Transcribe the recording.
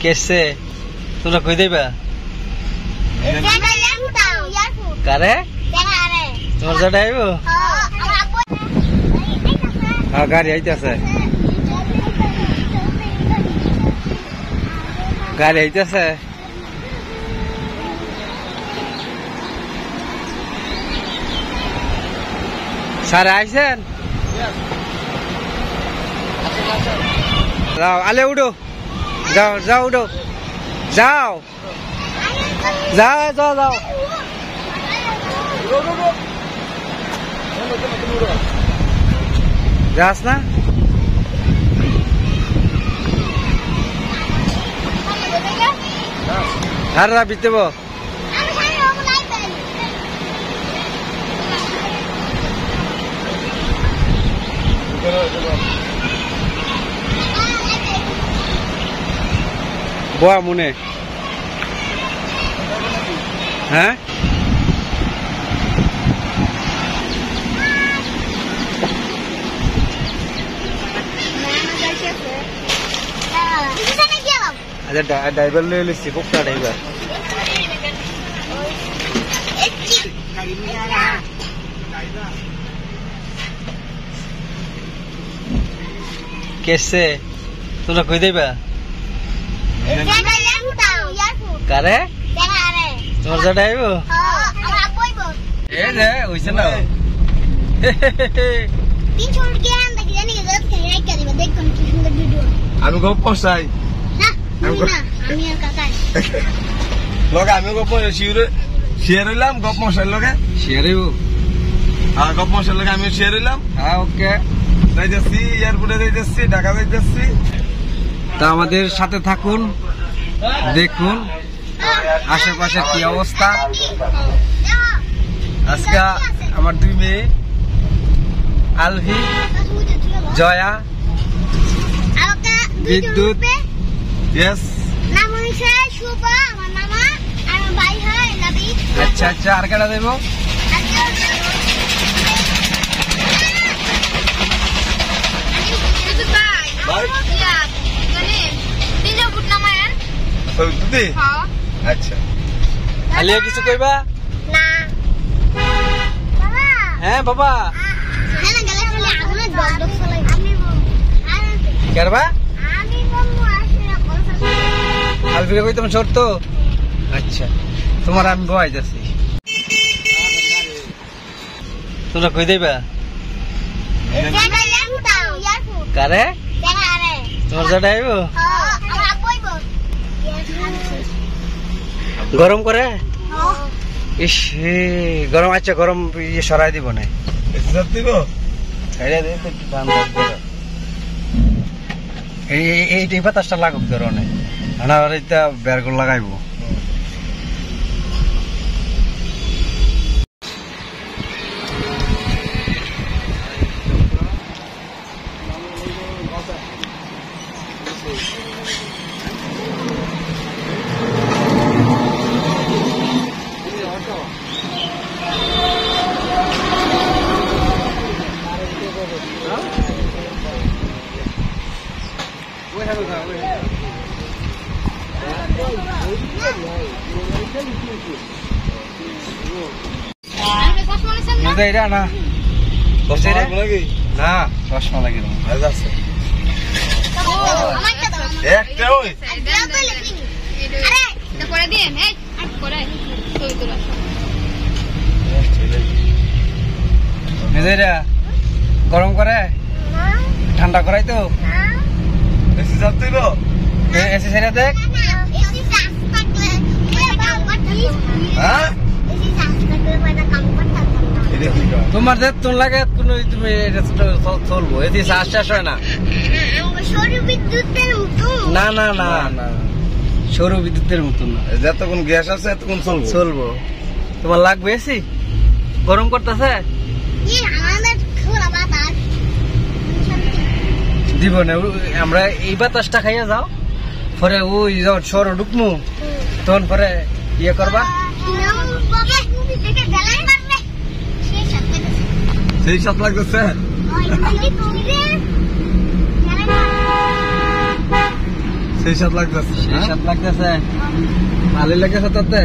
कैसे তোমরা কই দেবা কারে তোমার জায়গা আইব হ্যাঁ গাড়ি আইতেছে গাড়ি আইতেছে স্যার আইছেন যাও আলে উঠো যাও যাও উঠো যাও যাও যাও যাও যাস না আর রাবি দেব boa mune hah ada driver le le sibuk ta driver कैसे তোমরা কই দেবা কারে তোমার জায়গা আইব এ রে হইছে না আমি গপ পছাই আমি গপ শেয়ার হইলাম গপ মশাই লগে শেয়ার হইব হ্যাঁ গপ মশাই লগে আমি শেয়ার হইলাম হ্যাঁ ওকে যাইতেছি এয়ারপোর্টে যাইতেছি ঢাকা যাইতেছি তা আমাদের সাথে থাকুন দেখুন আশেপাশে কি অবস্থা আজকে আমার দুই মেয়ে আলভি জয়া বিদ্যুৎ আচ্ছা আচ্ছা আর কেটা দেবো আচ্ছা আলিয়া কিছু কইবা না হ্যাঁ বাবা করবা আলবিরে কই তুমি শর্ত আচ্ছা তোমার আমি বয় যাচ্ছি তোমরা কই দেবা কারে তোমার জায়গা আইব গরম করে ইস গরম আচ্ছা গরম ইয়ে সরাই দিব না এই বাতাসটা লাগুক ধরনে বের করে লাগাইব না না চশমা লাগে গরম করে ঠান্ডা করাই তো এসি ছেড়ে দেখ তোমার যে তোর লাগে তুমি চলবো এদি শ্বাস শেষ হয় না না না না না সৌর বিদ্যুতের মতন না যতক্ষণ গ্যাস আছে এতক্ষণ চলবো তোমার লাগবে এসি গরম করতেছে দিব না আমরা এই বাতাসটা খাইয়া যাও পরে ওই সর ঢুকমু তখন পরে ইয়ে করবা সেই সাত লাগতেছে সেই সাত লাগতেছে সেই সাত লাগতেছে ভালোই লাগতেছে তাতে